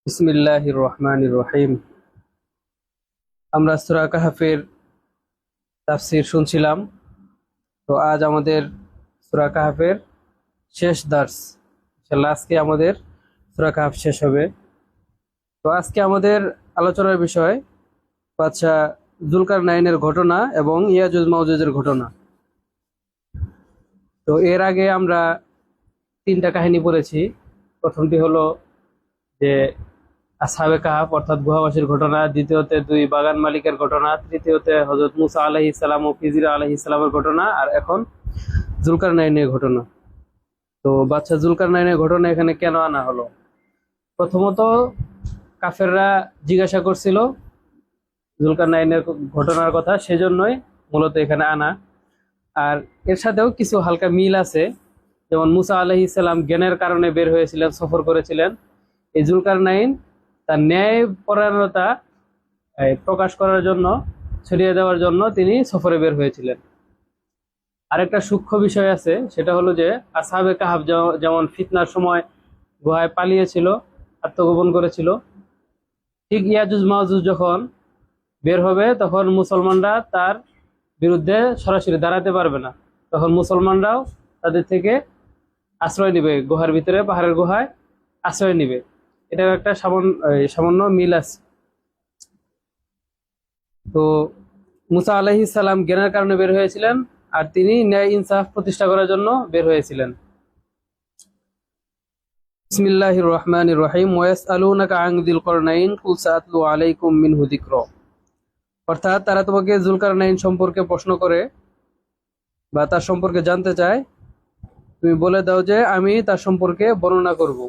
বিসমিল্লাহির রহমানির রহিম। আমরা সূরা কাহফের তাফসীর শুনছিলাম। তো আজ আমাদের সূরা কাহফের শেষ দার্স, ইনশাআল্লাহ আজকে আমাদের সূরা কাহফ শেষ হবে। তো আজকে আমাদের আলোচনার বিষয় বাদশা জুলকারনাইনের ঘটনা এবং ইয়াজুজ মাউজুজের ঘটনা। তো এর আগে আমরা তিনটা কাহিনী পড়েছি। প্রথমটি হলো যে আসহাবে কাহাফ অর্থাৎ গুহাবাসীর ঘটনা, দ্বিতীয়তে দুই বাগান মালিকের ঘটনা, তৃতীয়তে হযরত মুসা আলাইহিস সালাম ও খিজির আলাইহিস সালামের ঘটনা, আর এখন জুলকারনাইনের ঘটনা। তো বাদশা জুলকারনাইনের ঘটনা এখানে কেন আনা হলো? প্রথমত কাফেররা জিজ্ঞাসা করছিল জুলকারনাইনের ঘটনার কথা, সেজন্যই মূলত এখানে আনা। আর এর সাথেও কিছু হালকা মিল আছে, যেমন মুসা আলাইহিস সালাম জ্ঞানের কারণে বের হয়েছিলেন, সফর করেছিলেন। এই জুলকারনাইন তার ন্যায় পরায়ণতা প্রকাশ করার জন্য, ছড়িয়ে দেওয়ার জন্য তিনি সফরে বের হয়েছিলেন। আরেকটা সূক্ষ্ম বিষয় আছে, সেটা হলো যে আসহাবে কাহাফ যেমন ফিতনার সময় গুহায় পালিয়েছিল, আত্মগোপন করেছিল, ঠিক ইয়াজুজ মাওজুজ যখন বের হবে তখন মুসলমানরা তার বিরুদ্ধে সরাসরি দাঁড়াতে পারবে না। তখন মুসলমানরাও তাদের থেকে আশ্রয় নিবে, গুহার ভিতরে পাহাড়ের গুহায় আশ্রয় নিবে। এটার একটা সামান্য মিল আছে। তো মুসা আলাইহিস সালাম জ্ঞানের কারণে বের হয়েছিলেন, আর তিনি ন্যায় ইনসাফ প্রতিষ্ঠা করার জন্য বের হয়েছিলেন। বিসমিল্লাহির রহমানির রহিম। ওয়াসআলুনাকা আন যিল করনাইন কুল সাআতলু আলাইকুম মিনহু যিকরা। অর্থাৎ তারা তোমাকে জুলকারনাইন সম্পর্কে প্রশ্ন করে বা তার সম্পর্কে জানতে চায়, তুমি বলে দাও যে আমি তার সম্পর্কে বর্ণনা করব।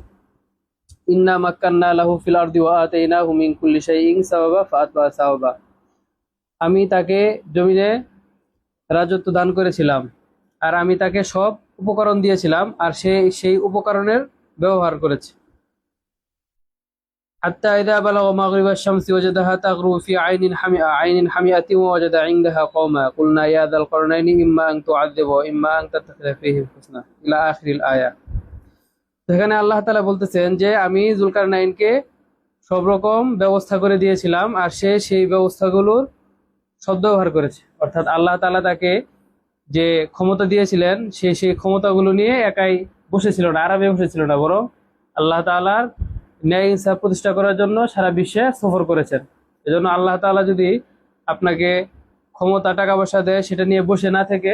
ইন্না মাক্কান্না লাহু ফিল আরদি ওয়া আতাইনাহু মিন কুল্লি শাইইন সাওয়াবা ফাআতবা সাওয়াবা। আমি তাকে জমিনে রাজত্ব দান করেছিলাম, আর আমি তাকে সব উপকরণ দিয়েছিলাম, আর সে সেই উপকরণের ব্যবহার করেছে। হাত্তা ইযা বালাগা মাগরিবাশ শামসি ওয়াজাদাহা তাগরুবু ফি আইনিন হামিয়াতিন ওয়া ওয়াজাদা ইনদাহা কওমা কুলনা ইয়া যাল করনাইনি ইম্মা আন তুআযযিবা ওয়া ইম্মা আন তাত্তাখিযা ফীহিম হুসনা ইলা আখিরিল আয়া। সেখানে আল্লাহ তাআলা বলতেছেন যে আমি জুলকারনাইনকে সব রকম ব্যবস্থা করে দিয়েছিলাম, আর সে সেই ব্যবস্থাগুলোর সদ্ব্যবহার করেছে। অর্থাৎ আল্লাহ তাআলা তাকে যে ক্ষমতা দিয়েছিলেন, সে সেই ক্ষমতাগুলো নিয়ে একাই বসেছিল না, আরামে বসেছিল না, বরং আল্লাহ তাআলার ন্যায় ইনসাফ প্রতিষ্ঠা করার জন্য সারা বিশ্বে সফর করেছেন। এজন্য আল্লাহ তাআলা যদি আপনাকে ক্ষমতা, টাকা পয়সা দেয়, সেটা নিয়ে বসে না থেকে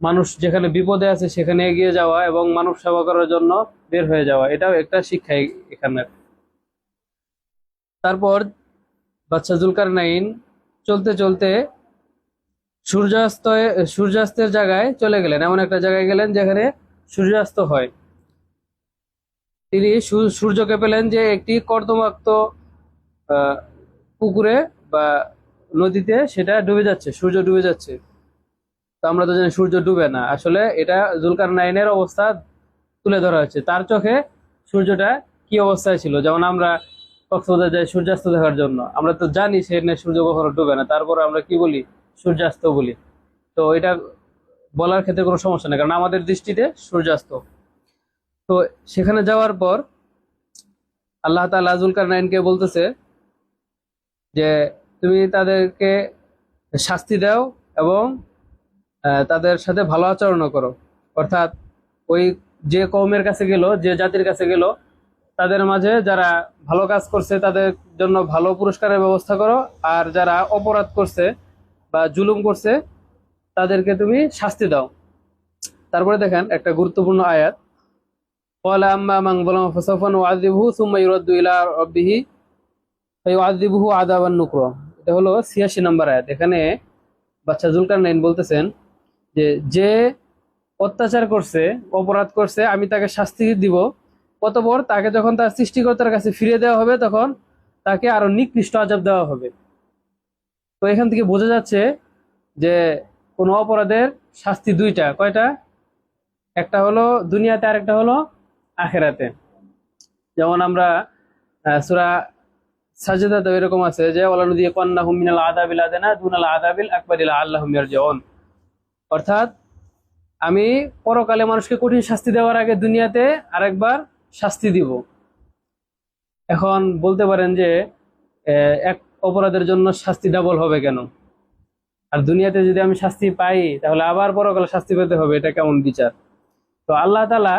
মানুষ যেখানে বিপদে আছে সেখানে এগিয়ে যাওয়া এবং মানব সেবা করার জন্য বের হয়ে যাওয়া, এটাও একটা শিক্ষা এখানে। তারপর বাদশা জুলকারনাইন চলতে চলতে সূর্যাস্তের জায়গায় চলে গেলেন, এমন একটা জায়গায় গেলেন যেখানে সূর্যাস্ত হয়। তিনি সূর্যকে পেলেন যে একটি কর্দমাক্ত পুকুরে বা নদীতে, সেটা ডুবে যাচ্ছে, সূর্য ডুবে যাচ্ছে। তো আমরা তো জানি সূর্য ডুবে না, আসলে এটা জুলকারনাইনের অবস্থা তুলে ধরা হচ্ছে। তার চোখে সূর্যটা কি অবস্থায় ছিল। যেমন আমরা কক্সবাজার যাই সূর্যাস্ত দেখার জন্য, আমরা তো জানি সেখানে সূর্য কখনো ডুবে না, তারপরে আমরা কি বলি, সূর্যাস্ত বলি। তো এটা বলার ক্ষেত্রে কোনো সমস্যা নেই, কারণ আমাদের দৃষ্টিতে সূর্যাস্ত। তো সেখানে যাওয়ার পর আল্লাহ তাআলা জুলকারনাইনকে বলতেছে যে তুমি তাদেরকে শাস্তি দাও এবং তাদের সাথে ভালো আচরণ করো। অর্থাৎ ওই যে কওমের কাছে গেল, যে জাতির কাছে গেল, তাদের মাঝে যারা ভালো কাজ করছে তাদের জন্য ভালো পুরস্কারের ব্যবস্থা করো, আর যারা অপরাধ করছে বা জুলুম করছে তাদেরকে তুমি শাস্তি দাও। তারপরে দেখেন একটা গুরুত্বপূর্ণ আয়াত, ক্বালা আম্মা মান যালামা ফাসাওফা নুআযিবুহু সুম্মা ইউরাদ্দু ইলা রাব্বিহি ফায়ুআযিবুহু আযাবান নুকরা। এটা হলো ৮৬ নম্বর আয়াত। এখানে বাদশা জুলকারনাইন বলতেছেন যে যে অত্যাচার করছে, অপরাধ করছে, আমি তাকে শাস্তি দিব। অতঃপর তাকে যখন তার সৃষ্টিকর্তার কাছে ফিরিয়ে দেওয়া হবে, তখন তাকে আরো নিকৃষ্ট আযাব দেওয়া হবে। তো এখান থেকে বোঝা যাচ্ছে যে কোন অপরাধের শাস্তি দুইটা। কয়টা? একটা হলো দুনিয়াতে, আর একটা হলো আখিরাতে। যেমন আমরা সূরা সাজদাতে এরকম আছে যে ওয়ালানুযিকান্নাহুম মিনাল আযাবিল আদনা দুনাল আযাবিল আকবারি লাআল্লাহুম ইয়ারজিউন। অর্থাৎ আমি পরকালে মানুষকে কঠিন শাস্তি দেওয়ার আগে দুনিয়াতে আরেকবার শাস্তি দিব। এখন বলতে পারেন যে এক অপরাধের জন্য শাস্তি ডাবল হবে কেন? আর দুনিয়াতে যদি আমি শাস্তি পাই তাহলে আবার পরকালে শাস্তি পেতে হবে, এটা কেমন বিচার? তো আল্লাহ তাআলা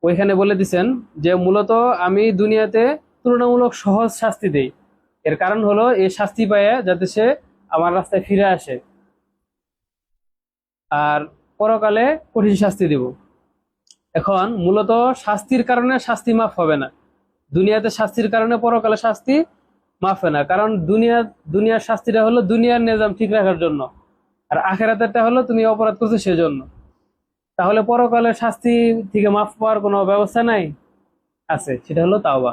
ওইখানে বলে দিছেন যে মূলত আমি দুনিয়াতে তুলনামূলক সহজ শাস্তি দেই। এর কারণ হলো এই শাস্তি পায় যাতে সে আমার রাস্তায় ফিরে আসে, আর পরকালে কঠিন শাস্তি দিব। এখন মূলত শাস্তির কারণে শাস্তি মাফ হবে না। দুনিয়াতে শাস্তির কারণে পরকালে শাস্তি মাফ হয় না, কারণ দুনিয়ার শাস্তিটা হলো দুনিয়ার নিজাম ঠিক রাখার জন্য, আর আখেরাতেরটা হলো তুমি অপরাধ করছো সেজন্য। তাহলে পরকালের শাস্তি থেকে মাফ পাওয়ার কোনো ব্যবস্থা নাই? আছে, সেটা হলো তাওবা।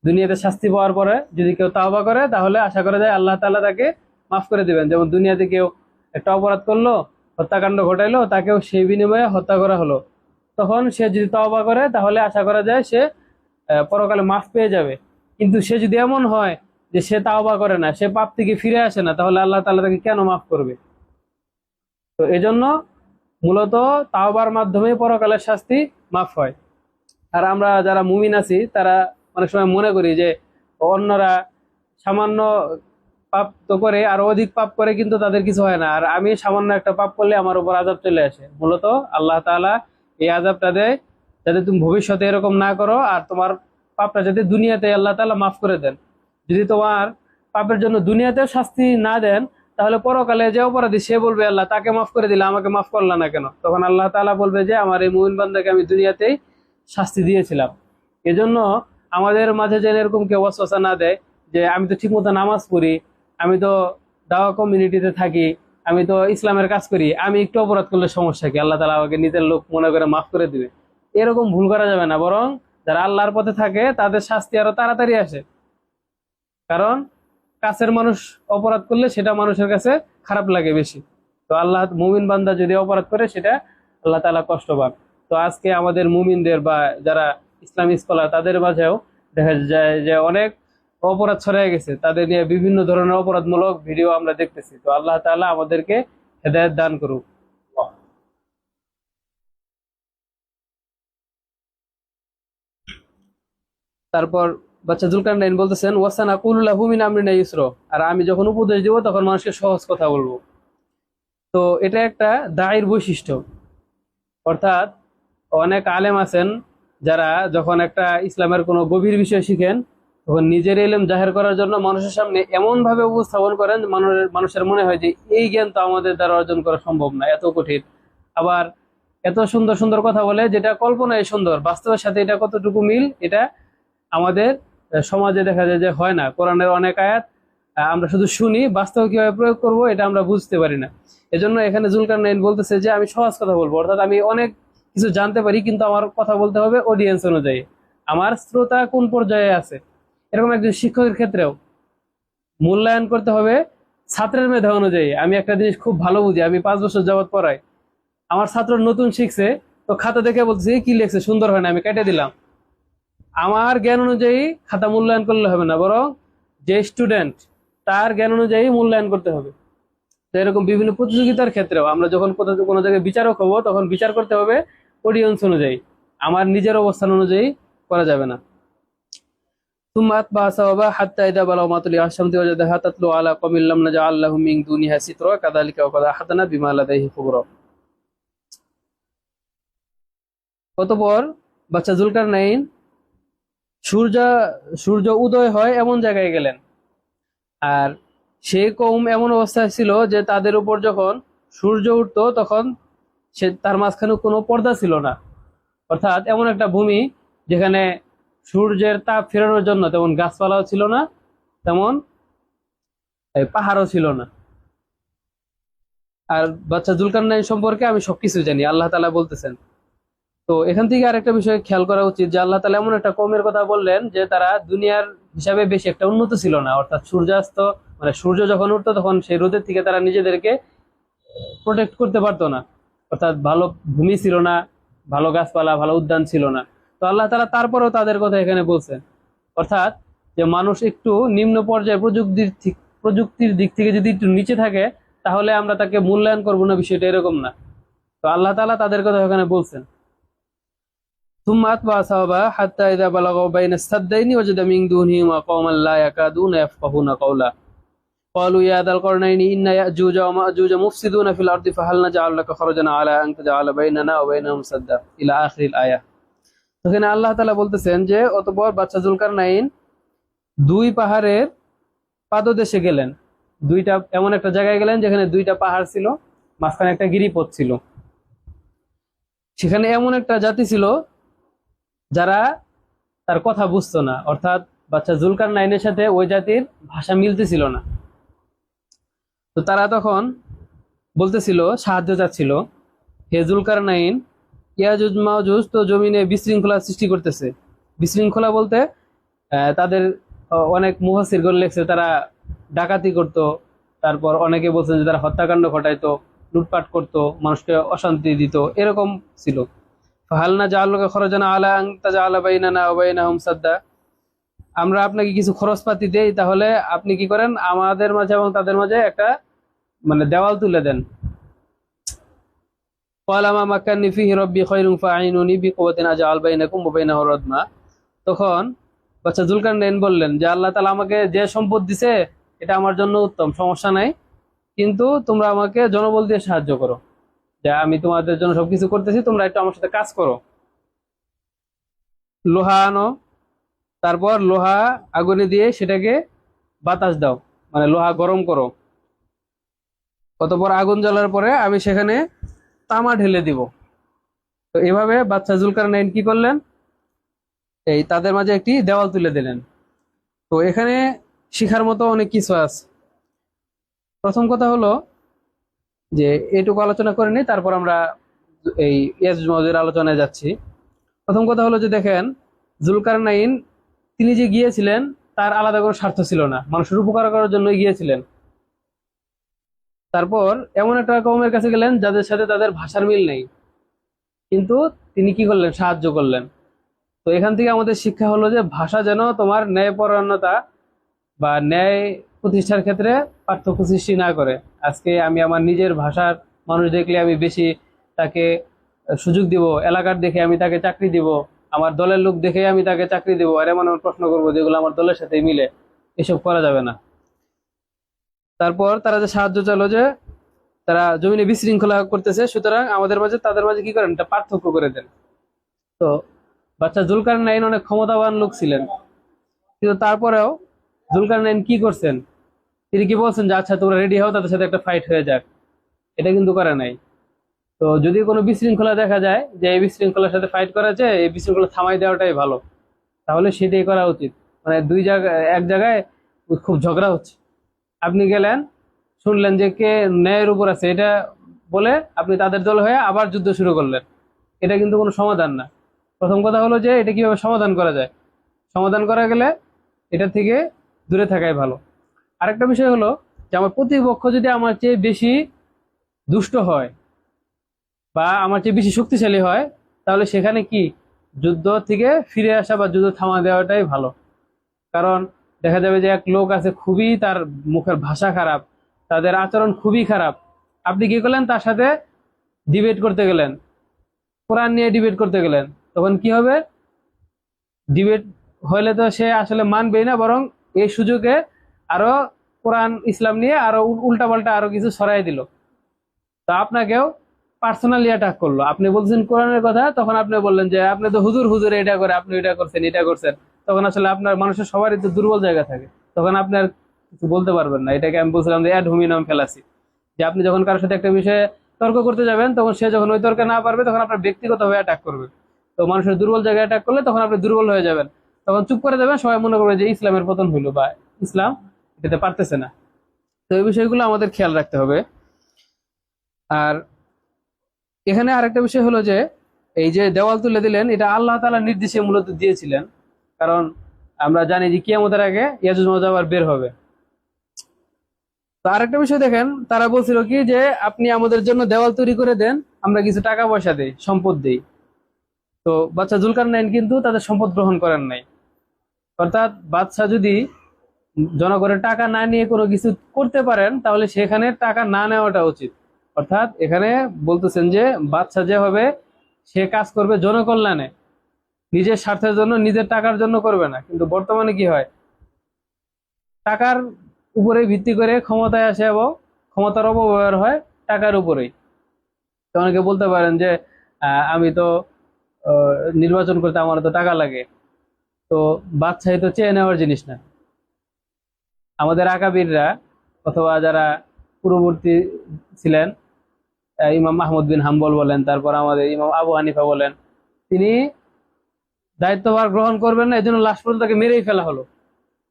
দুনিয়াতে শাস্তি পাওয়ার পরে যদি কেউ তাওবা করে তাহলে আশা করা যায় আল্লাহ তাআলা তাকে মাফ করে দিবেন। যেমন দুনিয়াতে কেউ একটা অপরাধ করলো, হত্যাকাণ্ড ঘটাইলো, তাকেও সেই বিনিময়ে হত্যা করা হলো, তখন সে যদি তওবা করে তাহলে আশা করা যায় সে পরকালে মাফ পেয়ে যাবে। কিন্তু সে যদি এমন হয় যে সে তাওবা করে না, সে পাপ থেকে ফিরে আসে না, তাহলে আল্লাহ তাআলা তাকে কেন মাফ করবে? তো এজন্য মূলত তাওবার মাধ্যমে পরকালের শাস্তি মাফ হয়। আর আমরা যারা মুমিন আছি তারা অনেক সময় মনে করি যে অন্যরা সামান্য পাপ তো করে আর অধিক পাপ করে কিন্তু তাদের কিছু হয় না, আর আমি সামান্য একটা পাপ করলে আমার উপর আযাব চলে আসে। মূলত আল্লাহ তাআলা এই আযাবটা দেয় যাতে তুমি ভবিষ্যতে এরকম না করো, আর তোমার পাপটা যাতে দুনিয়াতে আল্লাহ তাআলা মাফ করে দেন। যদি তোমার পাপের জন্য দুনিয়াতেও শাস্তি না দেন, তাহলে পরকালে যে অপরাধী সে বলবে আল্লাহ তাকে মাফ করে দিলে আমাকে মাফ করলা না কেন? তখন আল্লাহ তাআলা বলবে যে আমার এই মুমিন বান্দাকে আমি দুনিয়াতেই শাস্তি দিয়েছিলাম। এজন্য আমাদের মাঝে যেন এরকম কেউ ওয়াসওয়াসা না দেয় যে আমি তো ঠিকমতো নামাজ পড়ি, আমি তো দাওয়া কমিউনিটিতে থাকি, আমি তো ইসলামের কাজ করি, আমি একটু অপরাধ করলে সমস্যা কি, আল্লাহ তাআলা আমাকে নিজের লোক মনে করে মাফ করে দিবে। এরকম ভুল করা যাবে না, বরং যারা আল্লাহর পথে থাকে তাদের শাস্তি আরো তাড়াতাড়ি আসে। কারণ কাছের মানুষ অপরাধ করলে সেটা মানুষের কাছে খারাপ লাগে বেশি। তো আল্লাহ মুমিন বান্দা যদি অপরাধ করে সেটা আল্লাহ তাআলা কষ্ট পান। তো আজকে আমাদের মুমিনদের বা যারা ইসলামী স্কলার তাদের মাঝেও দেখা যায় যে অনেক অপরাধ ছড়িয়ে গেছে, তাদের নিয়ে বিভিন্ন ধরনের অপরাধমূলক ভিডিও আমরা দেখতেছি। তো আল্লাহ তাআলা আমাদেরকে হেদায়েত দান করুক। তারপর বাচ্চা জুলকারনাইন বলতেছেন ওয়াসানা কুলুল্লাহু মিন আমরিনা ইউসর, আর আমি যখন উপদেশ দিব তখন মানুষকে সহজ কথা বলবো। তো এটা একটা দায়ের বৈশিষ্ট্য। অর্থাৎ অনেক আলেম আছেন যারা যখন একটা ইসলামের কোনো গভীর বিষয় শিখেন তখন নিজের ইলম জাহের করার জন্য মানুষের সামনে এমন ভাবে উপস্থাপন করেন যে মানুষের মনে হয় যে এই জ্ঞান তো আমাদের দ্বারা অর্জন করা সম্ভব না, এত কঠিন। আবার এত সুন্দর সুন্দর কথা বলে যেটা কল্পনায় সুন্দর, বাস্তবের সাথে এটা কতটুকু মিল এটা আমাদের সমাজে দেখা যায় যে হয় না। কোরআনের অনেক আয়াত আমরা শুধু শুনি, বাস্তবে কিভাবে প্রয়োগ করব এটা আমরা বুঝতে পারি না। এজন্য এখানে জুলকারনাইন বলতেছে যে আমি সহজ কথা বলবো, অর্থাৎ আমি অনেক কিছু জানতে পারি কিন্তু আমার কথা বলতে হবে অডিয়েন্স অনুযায়ী, আমার শ্রোতা কোন পর্যায়ে আছে। এরকম একজন শিক্ষকের ক্ষেত্রেও মূল্যায়ন করতে হবে ছাত্রের মেধা অনুযায়ী। আমি একটা জিনিস খুব ভালো বুঝি, আমি 5 বছর যাবত পড়াই, আমার ছাত্র নতুন শিখছে, তো খাতা দেখে বলছে কি লিখছে সুন্দর হয় না, আমি কেটে দিলাম। আমার জ্ঞান অনুযায়ী খাতা মূল্যায়ন করলে হবে না, বরং যে স্টুডেন্ট তার জ্ঞান অনুযায়ী মূল্যায়ন করতে হবে। তো এরকম বিভিন্ন প্রতিযোগিতার ক্ষেত্রেও আমরা যখন কোথাও কোনো জায়গায় বিচারক হব তখন বিচার করতে হবে অডিয়েন্স অনুযায়ী, আমার নিজের অবস্থান অনুযায়ী করা যাবে না। ثم أتبع سببا حتى إذا بلغ مطلع الشمس وجدها تطلع على قوم لم نجعل لهم من دونها سترا كذلك وقد أحطنا بما لديه خبرا। অতঃপর বাচ্চা জুলকারনাইন সূর্য সূর্য উদয় হয় এমন জায়গায় গেলেন, আর সেই কওম এমন অবস্থায় ছিল যে তাদের উপর যখন সূর্য উঠতো তখন সে তার মাঝখানে কোনো পর্দা ছিল না। অর্থাৎ এমন একটা ভূমি যেখানে সূর্যের তাপ ফেরানোর জন্য তেমন গাছপালাও ছিল না, তেমন পাহাড়ও ছিল না। আর বাচ্চা জুলকারনাইন সম্পর্কে আমি সবকিছু জানি, আল্লাহ তাআলা বলতেছেন। তো এখান থেকে আরেকটা বিষয় খেয়াল করা উচিত যে আল্লাহ তাআলা এমন একটা কওমের কথা বললেন যে তারা দুনিয়ার হিসাবে বেশি একটা উন্নত ছিল না। অর্থাৎ সূর্যাস্ত মানে সূর্য যখন উঠতো তখন সেই রোদের থেকে তারা নিজেদেরকে প্রোটেক্ট করতে পারতো না, অর্থাৎ ভালো ভূমি ছিল না, ভালো গাছপালা ভালো উদ্যান ছিল না। তো আল্লাহ তাআলা তারপরেও তাদের কথা এখানে বলছেন। অর্থাৎ যে মানুষ একটু নিম্ন পর্যায়ে প্রযুক্তির দিক থেকে যদি একটু নিচে থাকে তাহলে আমরা তাকে মূল্যায়ন করবো না, বিষয়টা এরকম না। তো আল্লাহ তাআলা তাদের কথা এখানে বলছেন। ثم أتبع سببا حتى إذا بلغوا بين السدين وجد من دونهما قوما لا يكادون يفقهون قولا قالوا يا ذا القرنين إن يأجوج ومأجوج مفسدون في الأرض فهل نجعل لك خرجا على أن تجعل بيننا وبينهم سدا إلى آخر الآية। এখানে আল্লাহ তাআলা বলতেছেন যে অতঃপর বাদশা জুলকারনাইন দুই পাহাড়ের পাদদেশে গেলেন। দুইটা এমন একটা জায়গায় গেলেন যেখানে দুইটা পাহাড় ছিল, মাঝখানে একটা গিরিপথ ছিল। সেখানে এমন একটা জাতি ছিল যারা তার কথা বুঝতো না, অর্থাৎ বাদশা জুলকারনাইনের সাথে ওই জাতির ভাষা মিলতেছিল না। তো তারা তখন বলতেছিল, সাহায্য চাচ্ছিল, হে জুলকারনাইন, ইয়াজুজ মাওজুজ তো জমিনে বিশৃঙ্খলা সৃষ্টি করতেছে। বিশৃঙ্খলা বলতে তাদের অনেক মুফাসসিরগণ লিখছে তারা ডাকাতি করত, তারপর অনেকে বলছেন যে তারা হত্যাকাণ্ড ঘটাইতো, লুটপাট করত, মানুষকে অশান্তি দিত, এরকম ছিল। ফাহাল নাজআলুকা খরজান আলা আন তাজআলা বাইনানা ওয়া বাইনাহুম সাদ্দা, আমরা আপনাকে কিছু খরচপাতি দেই, তাহলে আপনি কি করেন আমাদের মাঝে এবং তাদের মাঝে একটা মানে দেওয়াল তুলে দেন। ক্বালা মা মাক্কান্নী ফীহি রাব্বী খায়রুন ফাআইনুনি বিকুওয়াতিন আজআল বাইনাকুম ওয়া বাইনাহু রাদমা। তখন বাদশা জুলকারনাইন বললেন যে আল্লাহ তাআলা আমাকে যে সম্পদ দিছে এটা আমার জন্য উত্তম, সমস্যা নাই, কিন্তু তোমরা আমাকে জনবল দিয়ে সাহায্য করো, যে আমি তোমাদের জন্য সবকিছু করতেছি, তোমরা একটু আমার সাথে কাজ করো। লোহা আনো, তারপর লোহা আগুনে দিয়ে সেটাকে বাতাস দাও, মানে লোহা গরম করো। অতঃপর আগুন জ্বালার পরে আমি সেখানে তামা ঢেলে দিব। তো এভাবে বাদশা জুলকারনাইন কি করলেন, এই তাদের মাঝে একটি দেওয়াল তুলে দিলেন। তো এখানে শিখার মতো অনেক কিছু আছে। প্রথম কথা হলো যে এটুকু আলোচনা করে নিই, তারপর আমরা এই ইয়াজুজ মাওজুজের আলোচনায় যাচ্ছি। প্রথম কথা হলো যে দেখেন, জুলকারনাইন তিনি যে গিয়েছিলেন তার আলাদা কোনো স্বার্থ ছিল না, মানুষের উপকার করার জন্যই গিয়েছিলেন। তারপর এমন একটা কওমের কাছে গেলেন যাদের সাথে তাদের ভাষার মিল নেই, কিন্তু তিনি কি করলেন, সাহায্য করলেন। তো এখান থেকে আমাদের শিক্ষা হলো যে ভাষা যেন তোমার ন্যায়পরায়ণতা বা ন্যায় প্রতিষ্ঠার ক্ষেত্রে পার্থক্য সৃষ্টি না করে। আজকে আমি আমার নিজের ভাষার মানুষ দেখলে আমি বেশি তাকে সুযোগ দিব, এলাকার দেখে আমি তাকে চাকরি দিব, আমার দলের লোক দেখে আমি তাকে চাকরি দিব, আর এমন এমন প্রশ্ন করবো যেগুলো আমার দলের সাথে মিলে, এসব করা যাবে না। তারপর তারা যে সাহায্য চাইলো যে তারা জমিনে বিশৃঙ্খলা করতেছে, সুতরাং আমাদের মাঝে তাদের মাঝে কি করেন, একটা পার্থক্য করে দেন। তো বাদশা জুলকারনাইন অনেক ক্ষমতাবান লোক ছিলেন, কিন্তু তারপরেও জুলকারনাইন কি করছেন, তিনি কি বলছেন যে আচ্ছা তোমরা রেডি হও, তাদের সাথে একটা ফাইট হয়ে যাক, এটা কিন্তু করে নাই। তো যদি কোনো বিশৃঙ্খলা দেখা যায় যে এই বিশৃঙ্খলার সাথে ফাইট করা যায়, এই বিশৃঙ্খলা থামাই দেওয়াটাই ভালো, তাহলে সেটাই করা উচিত। মানে দুই জায়গায় এক জায়গায় খুব ঝগড়া হচ্ছে, আপনি গেলেন, শুনলেন যে কে ন্যায়ের উপর আছে, এটা বলে আপনি তাদের দল হয়ে আবার যুদ্ধ শুরু করলেন, এটা কিন্তু কোনো সমাধান না। প্রথম কথা হলো যে এটা কিভাবে সমাধান করা যায়, সমাধান করা গেলে এটা থেকে দূরে থাকাই ভালো। আরেকটা বিষয় হলো যে আমার প্রতিপক্ষ যদি আমার চেয়ে বেশি দুষ্ট হয় বা আমার চেয়ে বেশি শক্তিশালী হয়, তাহলে সেখানে কি যুদ্ধ থেকে ফিরে আসা বা যুদ্ধ থামা দেওয়াটাই ভালো। কারণ দেখা যাবে যে এক লোক আছে খুবই, তার মুখের ভাষা খারাপ, তাদের আচরণ খুবই খারাপ, আপনি কি করলেন, তার সাথে ডিবেট করতে গেলেন, কোরআন নিয়ে ডিবেট করতে গেলেন, তখন কি হবে, ডিবেট হলে তো সে আসলে মানবেই না, বরং এই সুযোগে আরো কোরআন ইসলাম নিয়ে আরো উল্টাপাল্টা আরো কিছু ছড়াই দিল। তা আপনাকেও পার্সোনালি অ্যাটাক করলো, আপনি বলছেন কোরআনের কথা, তখন আপনি বললেন যে আপনি তো হুজুর হুজুর এটা করে, আপনি এটা করছেন এটা করছেন। তখন আসলে আপনার মানুষের সবারই তো দুর্বল জায়গা থাকে, তখন আপনি আর কিছু বলতে পারবেন না। এটাকে আমি বলছিলাম যে অ্যাড হোমিনাম ফেলাসি, যে আপনি যখন কারোর সাথে একটা বিষয়ে তর্ক করতে যাবেন, তখন সে যখন ওই তর্কে না পারবে, তখন আপনার ব্যক্তিগতভাবে অ্যাটাক করবে। তো মানুষের দুর্বল জায়গায় অ্যাটাক করলে তখন আপনি দুর্বল হয়ে যাবেন, তখন চুপ করে যাবেন, সবাই মনে করবে যে ইসলামের পতন হইলো বা ইসলাম এটাতে পারতেছে না। তো এই বিষয়গুলো আমাদের খেয়াল রাখতে হবে। আর এখানে আরেকটা বিষয় হলো যে এই যে দেওয়াল তুলে দিলেন, এটা আল্লাহ তাআলার নির্দেশে মূলত দিয়েছিলেন, কারণ আমরা জানি যে কিয়ামতের আগে ইয়াজুজ মাওজুজ আবার বের হবে। তো আরেকটা বিষয় দেখেন, তারা বলছিল কি যে আপনি আমাদের জন্য দেওয়াল তৈরি করে দেন, আমরা কিছু টাকা পয়সা দেই, সম্পদ দেই। তো বাদশা জুলকারনাইন কিন্তু তাদের সম্পদ গ্রহণ করেন নাই। অর্থাৎ বাদশা যদি জনগণের টাকা না নিয়ে কোনো কিছু করতে পারেন, তাহলে সেখানে টাকা না নেওয়াটা উচিত। অর্থাৎ এখানে বলতেছেন যে বাদশা যে হবে সে কাজ করবে জনকল্যাণে, নিজের স্বার্থের জন্য, নিজের টাকার জন্য করবে না। কিন্তু বর্তমানে কি হয়, টাকার উপরে ভিত্তি করে ক্ষমতায় আসে এবং ক্ষমতার অপব্যবহার হয় টাকার উপরেই। তো অনেকে বলতে পারেন যে আমি তো নির্বাচন করতে আমার তো টাকা লাগে। তো বাদশাহী তো চেয়ে নেওয়ার জিনিস না। আমাদের আকাবিররা অথবা যারা পূর্ববর্তী ছিলেন, ইমাম মাহমুদ বিন হাম্বল বলেন, তারপর আমাদের ইমাম আবু হানিফা বলেন, তিনি দায়িত্বভার গ্রহণ করবেন না, এই জন্য লাশ পর্যন্ত তাকে মেরেই ফেলা হলো,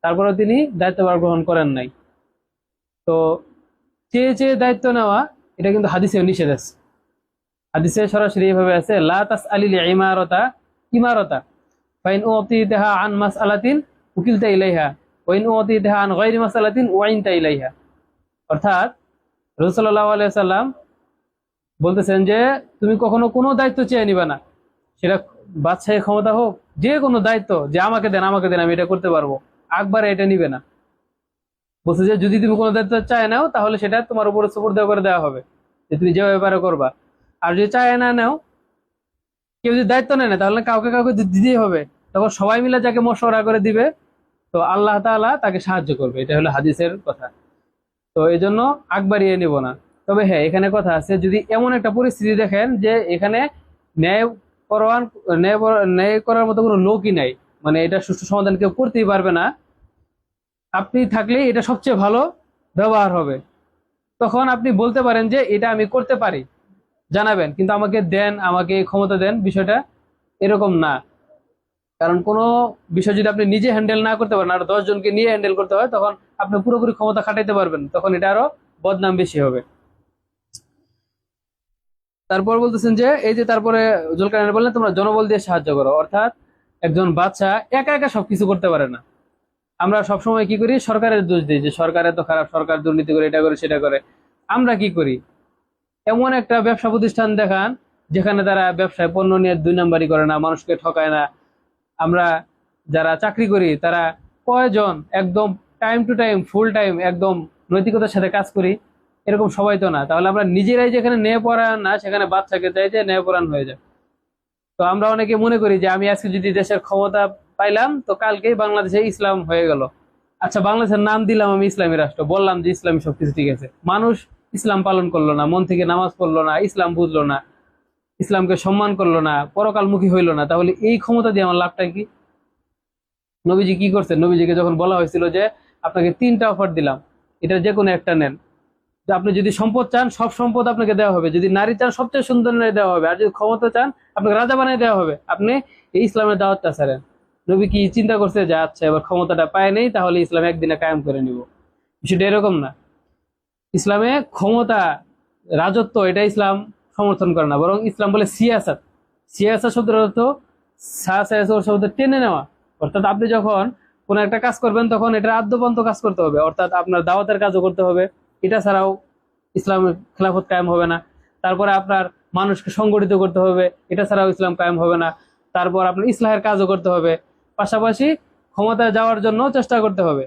তারপরে তিনি দায়িত্বভার গ্রহণ করেন নাই। তো চেয়ে চেয়ে দায়িত্ব নেওয়া, এটা কিন্তু হাদিসে নিষেধ আছে। হাদিসে সরাসরি এইভাবে আছে, লা তাসআলিল ইমারতা ইমারতা ফাইন উতিতাহা আন মাসআলাতিন উকিলতা ইলাইহা ওয়া ইন উতিতাহা আন গায়রি মাসআলাতিন ওয়াইনতা ইলাইহা। অর্থাৎ রাসূল সাল্লাল্লাহু আলাইহি সাল্লাম বলতেছেন যে তুমি কখনো কোনো দায়িত্ব চেয়ে নিবে না, সেটা বাদশাহী ক্ষমতা হোক, যে কোনো দায়িত্ব, যে আমাকে দেন আমাকে দেন আমি এটা করতে পারবো, আকবারে এটা নিবে না। বলছে যে যদি তুমি কোনো দায়িত্ব চায় নাও তাহলে সেটা তোমার উপরে সুপুর্দ করে দেওয়া হবে, যে তুমি যে ব্যাপারে করবা। আর যদি চায় না নাও, কেউ যদি দায়িত্ব নেয় না, তাহলে কাউকে কাউকে দিতেই হবে। তখন সবাই মিলে যাকে মশওয়ারা করে দিবে, তো আল্লাহ তাআলা তাকে সাহায্য করবে। এটা হলো হাদিসের কথা। তো এই জন্য আগ বাড়িয়ে নিব না। তবে হ্যাঁ, এখানে কথা আছে, যদি এমন একটা পরিস্থিতি দেখেন যে এখানে ন্যায় পরোয়ান ন্যায় করার মতো কোনো লোকই নাই, মানে এটা সুষ্ঠু সমাধান কেউ করতেই পারবে না, আপনি থাকলে এটা সবচেয়ে ভালো ব্যবহার হবে। তখন আপনি বলতে পারেন যে এটা আমি করতে পারি, জানাবেন, কিন্তু আমাকে দেন, আমাকে এই ক্ষমতা দেন, বিষয়টা এরকম না। কারণ কোনো বিষয় যদি আপনি নিজে হ্যান্ডেল না করতে পারেন আর 10 জনকে নিয়ে হ্যান্ডেল করতে হয়, তখন আপনি পুরোপুরি ক্ষমতা খাটাইতে পারবেন, তখন এটা আরো বদনাম বেশি হবে। তারপর বলতেছেন যে এই যে তারপরে জুলকারনাইন বললেন তোমরা জনবল দিয়ে সাহায্য করো। অর্থাৎ একজন বাদশা একা একা সবকিছু করতে পারে না। আমরা সবসময় কি করি, সরকারের দোষ দিই, যে সরকার এত খারাপ, সরকার দুর্নীতি করে, এটা করে সেটা করে। আমরা কি করি, এমন একটা ব্যবসা প্রতিষ্ঠান দেখান যেখানে তারা ব্যবসায় পণ্য নিয়ে 2 নাম্বারি করে না, মানুষকে ঠকায় না। আমরা যারা চাকরি করি তারা কয়জন একদম time to time, full time, একদম নৈতিকতার সাথে কাজ করি? এরকম সবাই তো না। তাহলে আমরা নিজেরাই যেখানে ন্যায়পরায়ণ না, সেখানে বাচ্চাকে চাই যে ন্যায়পরায়ণ হয়ে যায়। তো আমরা অনেকে মনে করি যে আমি আজকে যদি দেশের ক্ষমতা পাইলাম তো কালকেই বাংলাদেশে ইসলাম হয়ে গেল। আচ্ছা, বাংলাদেশের নাম দিলাম আমি ইসলামী রাষ্ট্র, বললাম যে ইসলামী সবকিছু ঠিক আছে, মানুষ ইসলাম পালন করলো না, মন থেকে নামাজ পড়লো না, ইসলাম বুঝলো না, ইসলামকে সম্মান করলো না, পরকালমুখী হইলো না, তাহলে এই ক্ষমতা দিয়ে আমার লাভটা কি? নবীজি কি করছেন? নবীজিকে যখন বলা হয়েছিল যে আপনাকে 3টা অফার দিলাম, এটা যে কোনো একটা নেন, যে আপনি যদি সম্পদ চান সব সম্পদ আপনাকে দেওয়া হবে, যদি নারী চান সবচেয়ে সুন্দর নারী দেওয়া হবে, আর যদি ক্ষমতা চান আপনাকে রাজা বানিয়ে দেওয়া হবে, আপনি এই ইসলামের দাওয়াতটা ছাড়েন। নবী কি চিন্তা করছে যে আচ্ছা এবার ক্ষমতাটা পায় নেই, তাহলে ইসলাম একদিনে কায়েম করে নিব? বিষয়টা এরকম না। ইসলামে ক্ষমতা, রাজত্ব, এটা ইসলাম সমর্থন করে না, বরং ইসলাম বলে সিয়াসাত। সিয়াসাত শব্দের অর্থ শব্দ টেনে নেওয়া। অর্থাৎ আপনি যখন কোন একটা কাজ করবেন তখন এটা আদ্যপান্ত কাজ করতে হবে, অর্থাৎ আপনার দাওয়াতের কাজও করতে হবে, এটা ছাড়াও ইসলামের খেলাফত কায়েম হবে না। তারপরে আপনার মানুষকে সংগঠিত করতে হবে, এটা ছাড়াও ইসলাম কায়েম হবে না। তারপর আপনার ইসলাহের কাজও করতে হবে, পাশাপাশি ক্ষমতায় যাওয়ার জন্য চেষ্টা করতে হবে,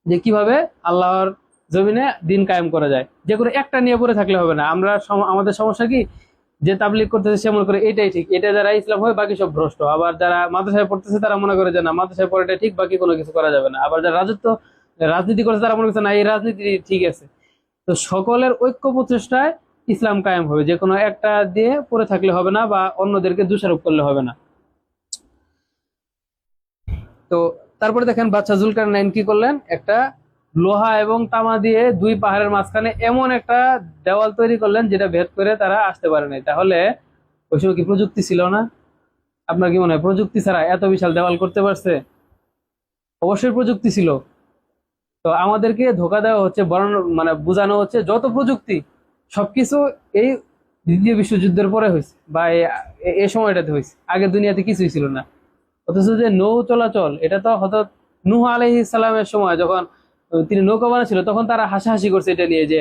যে কিভাবে আল্লাহর জমিনে দিন কায়েম করা যায়। যে কোনো একটা নিয়ে পড়ে থাকলে হবে না। আমরা আমাদের সমস্যা কি, যে তাবলিগ করতেছে সে মনে করে এটাই ঠিক, এটা যারা ইসলাম হয় বাকি সব ভ্রষ্ট। আবার যারা মাদ্রাসায় পড়তেছে তারা মনে করে যে না, মাদ্রাসায় পড়াটা ঠিক, বাকি কোনো কিছু করা যাবে না। আবার যারা রাজনীতি করছে তারা মনে করছে না, এই রাজনীতি ঠিক আছে। তো সকলের ঐক্য প্রচেষ্টায় ইসলাম কায়েম হবে, যে কোনো একটা দিয়ে পড়ে থাকলে হবে না, বা অন্যদেরকে দোষারোপ করলে হবে না। তো তারপরে দেখেন বাদশা জুলকারনাইন কি করলেন, একটা লোহা এবং তামা দিয়ে 2 পাহাড়ের মাঝখানে এমন একটা দেওয়াল তৈরি করলেন যেটা ভেদ করে তারা আসতে পারে নাই। তাহলে ওই সময় কি প্রযুক্তি ছিল না? আপনার কি মনে হয় প্রযুক্তি ছাড়া এত বিশাল দেওয়াল করতে পারছে? অবশ্যই প্রযুক্তি ছিল। তো আমাদেরকে ধোকা দেওয়া হচ্ছে, বরং মানে বোঝানো হচ্ছে যত প্রযুক্তি সবকিছু এই 2য় বিশ্বযুদ্ধের পরে হয়েছে, বা এই সময়টাতে হয়েছে, আগে দুনিয়াতে কিছুই ছিল না। অথচ যে নৌ চলাচল, এটা তো হঠাৎ নূহ আলাইহিস সালামের সময় যখন তিনি নৌকা বানাচ্ছিল তখন তারা হাসাহাসি করছে এটা নিয়ে, যে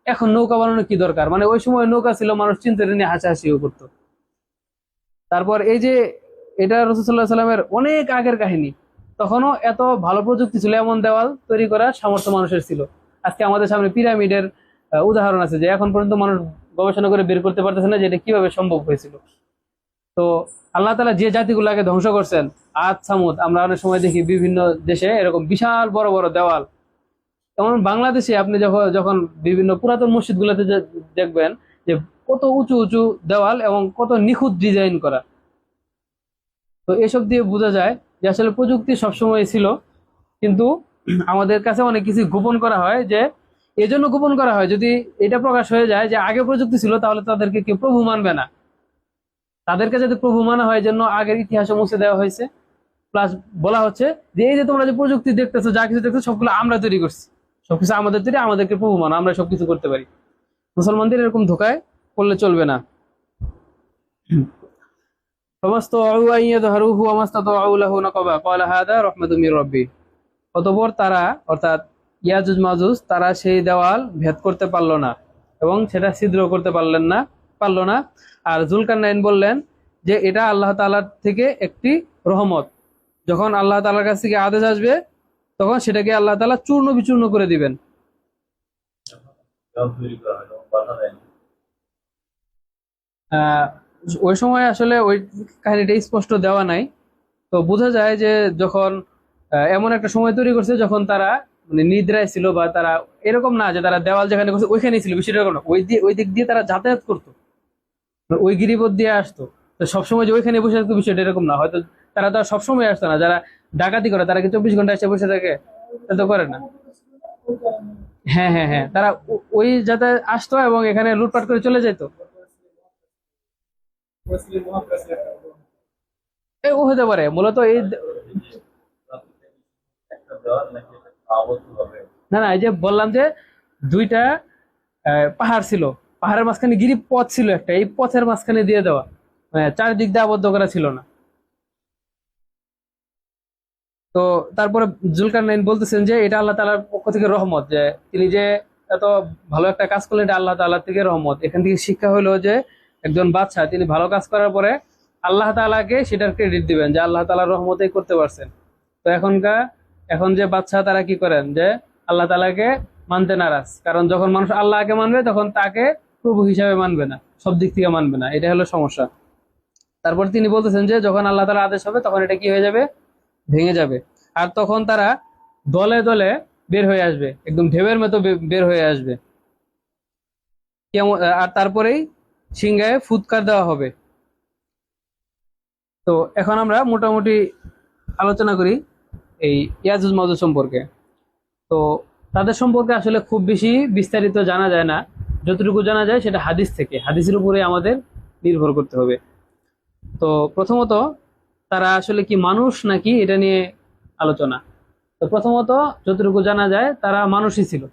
এখন নৌকা বানানোর কি দরকার, মানে ওই সময় নৌকা ছিল, মানুষ চিন্তা নিয়ে হাসাহাসিও করতো। তারপর এই যে এটা রাসূলুল্লাহ সাল্লাল্লাহু আলাইহি সাল্লামের অনেক আগের কাহিনী, তখনও এত ভালো প্রযুক্তি ছিল, এমন দেওয়াল তৈরি করার সামর্থ্য মানুষের ছিল। আজকে আমাদের সামনে পিরামিডের উদাহরণ আছে, যে এখন পর্যন্ত মানুষ গবেষণা করে বের করতে পারতেছে না যে এটা কিভাবে সম্ভব হয়েছিল। তো আল্লাহ তাআলা যে জাতিগুলোকে ধ্বংস করছেন, আদ সামুদ, আমরা অনেক সময় দেখি বিভিন্ন দেশে এরকম বিশাল বড় বড় দেওয়াল। যেমন বাংলাদেশে আপনি যখন যখন বিভিন্ন পুরাতন মসজিদ গুলোতে দেখবেন যে কত উঁচু উঁচু দেওয়াল এবং কত নিখুঁত ডিজাইন করা। তো এসব দিয়ে বোঝা যায় যে আসলে প্রযুক্তি সবসময় ছিল, কিন্তু আমাদের কাছে অনেক কিছু গোপন করা হয়। যে এজন্য গোপন করা হয়, যদি এটা প্রকাশ হয়ে যায় যে আগে প্রযুক্তি ছিল, তাহলে তাদেরকে কেউ প্রভু মানবে না। তাদেরকে যদি প্রভু মানা হয়, জন্য আগের ইতিহাসে মুছে দেওয়া হয়েছে। প্লাস বলা হচ্ছে যে এই যে তোমরা যে প্রযুক্তি দেখতেছো, যা কিছু দেখতেছো, সবগুলো আমরা তৈরি করছি, সবকিছু আমাদের তৈরি, আমাদেরকে প্রভু মানো, আমরা সবকিছু করতে পারি। মুসলমানদের এরকম ধোকায় পড়লে চলবে না। অতঃপর তারা, অর্থাৎ ইয়াজুজ মাজুজ, তারা সেই দেওয়াল ভেদ করতে পারলো না এবং সেটা ছিদ্র করতে পারলো না। আর জুলকারনাইন বললেন যে এটা আল্লাহ তাআলার থেকে একটি রহমত। যখন আল্লাহ তাআলার কাছ থেকে আদেশ আসবে, তখন সেটাকে আল্লাহ তাআলা চূর্ণ বিচূর্ণ করে দিবেন। আহ ওই সময় আসলে ওই কাহিনীটা স্পষ্ট দেওয়া নাই। তো বোঝা যায় যে যখন এমন একটা সময় তৈরি করছে যখন তারা মানে নিদ্রায় ছিল, বা তারা এরকম না যে তারা দেওয়াল যেখানে করছে ওইখানেই ছিল, বিষয়টা এরকম না। ওই দিক দিয়ে তারা যাতায়াত করতো, মানে ওই গিরিপথ দিয়ে আসতো। তো সবসময় যে ওইখানে বসে থাকতো, বিষয়টা এরকম না। হয়তো তারা তো আর সবসময় আসতো না। যারা ডাকাতি করে তারা কি 24 ঘন্টা এসে বসে থাকে? তা তো করে না। হ্যাঁ, হ্যাঁ, হ্যাঁ, তারা ওই যাতে আসতো এবং এখানে লুটপাট করে চলে যেত। ও হতে পারে মূলত এই। না, না, এই যে বললাম যে দুইটা পাহাড় ছিল, পাহাড়ের মাঝখানে গিরি পথ ছিল একটা, এই পথের মাঝখানে দিয়ে দেওয়া, মানে চারিদিক দিয়ে আবদ্ধ করা ছিল না। তো তারপরে জুলকারনাইন বলতেছেন যে এটা আল্লাহ তাআলার পক্ষ থেকে রহমত, যে তিনি যে এত ভালো একটা কাজ করলেন, এটা আল্লাহ তাআলার থেকে রহমত। এখান থেকে শিক্ষা হলো যে একজন বাদশা তিনি ভালো কাজ করার পরে আল্লাহ তাআলাকে সেটার ক্রেডিট দিবেন, যে আল্লাহ তাআলার রহমতেই করতে পারছেন। তো এখন যে বাদশা তারা কি করেন, যে আল্লাহ তাআলাকে মানতে নারাজ। কারণ যখন মানুষ আল্লাহকে মানবে, তখন তাকে প্রভু হিসাবে মানবে না, সব দিক থেকে মানবে না, এটা হলো সমস্যা। তারপর তিনি বলতেছেন যে যখন আল্লাহ তাআলার আদেশ হবে, তখন এটা কি হয়ে যাবে, ভেঙে যাবে। আর তখন তারা দলে দলে বের হয়ে আসবে, একদম ঢেউয়ের মতো বের হয়ে আসবে। কেমন, আর তারপরেই সিংহায় ফুৎকার দেওয়া হবে। তো এখন আমরা মোটামুটি আলোচনা করি এই ইয়াজুজ মাজুজ সম্পর্কে। তো তাদের সম্পর্কে আসলে খুব বেশি বিস্তারিত জানা যায় না। যতটুকু জানা যায় সেটা হাদিস থেকে, হাদিসের উপরে আমাদের নির্ভর করতে হবে। তো প্রথমত, তারা আসলে কি মানুষ নাকি, এটা নিয়ে আলোচনা। তো প্রথমত যতটুকু জানা যায়, তারা মানুষই ছিল।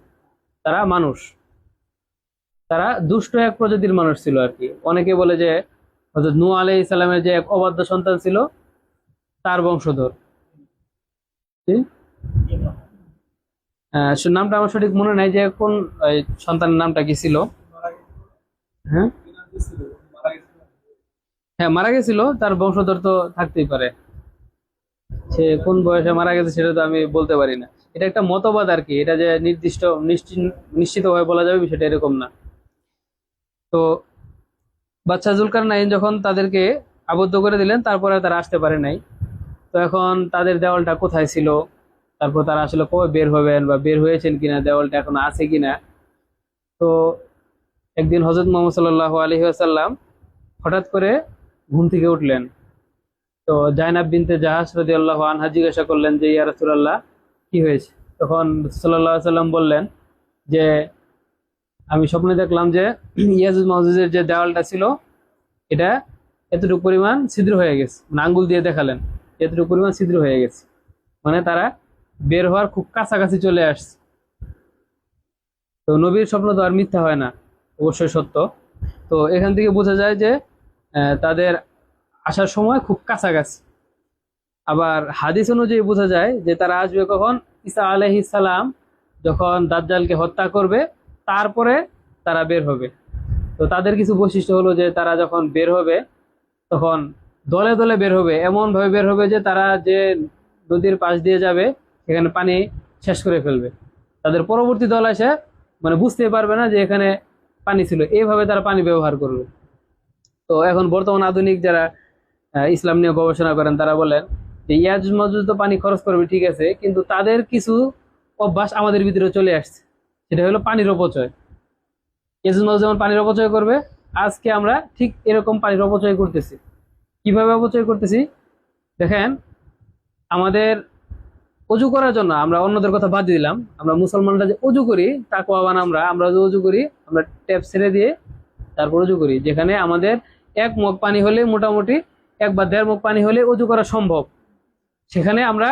তারা মানুষ, তারা দুষ্ট এক প্রজাতির মানুষ ছিল আর কি। অনেকে বলে যে হযরত নূহ আলাইহিস সালামের যে এক অবাধ্য সন্তান ছিল, তার বংশধর। জি? নামটা আমার সঠিক মনে নাই, যে কোন এই সন্তানের নামটা কি ছিল। হ্যাঁ, হ্যাঁ, মারা গেছিল। তার বংশধর তো থাকতেই পারে, সে কোন বয়সে মারা গেছে সেটা তো আমি বলতে পারি না। এটা একটা মতবাদ আর কি, এটা যে নির্দিষ্ট নিশ্চিত ভাবে বলা যাবে বিষয়টা এরকম না। তো বাদশা জুলকারনাইন যখন তাদেরকে আবদ্ধ করে দিলেন, তারপরে তারা আসতে পারে নাই। তো এখন তাদের দেওয়ালটা কোথায় ছিল, তারপর তারা আসলে কবে বের হবেন বা বের হয়েছেন কিনা, দেওয়ালটা এখন আছে কিনা। তো একদিন হযরত মুহাম্মদ সাল্লাল্লাহু আলাইহি ওয়াসাল্লাম হঠাৎ করে ঘুম থেকে উঠলেন। তো জাইনাব বিনতে জাহাশ রাদিয়াল্লাহু আনহা জিজ্ঞাসা করলেন যে ইয়া রাসূলুল্লাহ, কি হয়েছে? তখন সাল্লাল্লাহু আলাইহি সাল্লাম বললেন যে আমি স্বপ্নে দেখলাম যে ইয়াজুজ মাওজুজের যে দেওয়ালটা ছিল, এটা এতটুকু পরিমাণ ছিদ্র হয়ে গেছে। মানে আঙ্গুল দিয়ে দেখালেন এতটুকু পরিমাণ ছিদ্র হয়ে গেছে, মানে তারা বের হওয়ার খুব কাছাকাছি চলে আসছে। তো নবীর স্বপ্ন তো আর মিথ্যা হয় না, অবশ্যই সত্য। তো এখান থেকে বোঝা যায় যে তাদের আসার সময় খুব কাছাকাছি। আবার হাদিস অনুযায়ী বোঝা যায় যে তারা আসবে কখন, ঈসা আলাইহিস সালাম যখন দাজ্জালকে হত্যা করবে, তারপরে তারা বের হবে। তো তাদের কিছু বৈশিষ্ট্য হলো যে তারা যখন বের হবে, তখন দলে দলে বের হবে, এমন ভাবে বের হবে যে তারা যে নদীর পাশ দিয়ে যাবে সেখানে পানি শেষ করে ফেলবে। তাদের পরবর্তী দল এসে মানে বুঝতে পারবে না যে এখানে পানি ছিল, এইভাবে তারা পানি ব্যবহার করবে। তো এখন বর্তমান আধুনিক যারা ইসলাম নিয়ে গবেষণা করেন, তারা বলেন যে ইয়াজুজ মাজুজ তো পানি খরচ করবে ঠিক আছে, কিন্তু তাদের কিছু অভ্যাস আমাদের ভিতরে চলে আসছে, সেটা হলো পানির অপচয়। ইয়াজুজ মাজুজ যেমন পানির অপচয় করবে, আজকে আমরা ঠিক এরকম পানির অপচয় করতেছি। কিভাবে অপচয় করতেছি দেখেন, আমাদের অজু করার জন্য, আমরা অন্যদের কথা বাদ দিলাম, আমরা মুসলমানরা যে অজু করি তাকওয়াবান, আমরা যে অজু করি, আমরা ট্যাপ ছেড়ে দিয়ে তারপর অজু করি, যেখানে আমাদের 1 মগ পানি হলে মোটামুটি 1 বা 1.5 মগ পানি হলে অজু করা সম্ভব। সেখানে আমরা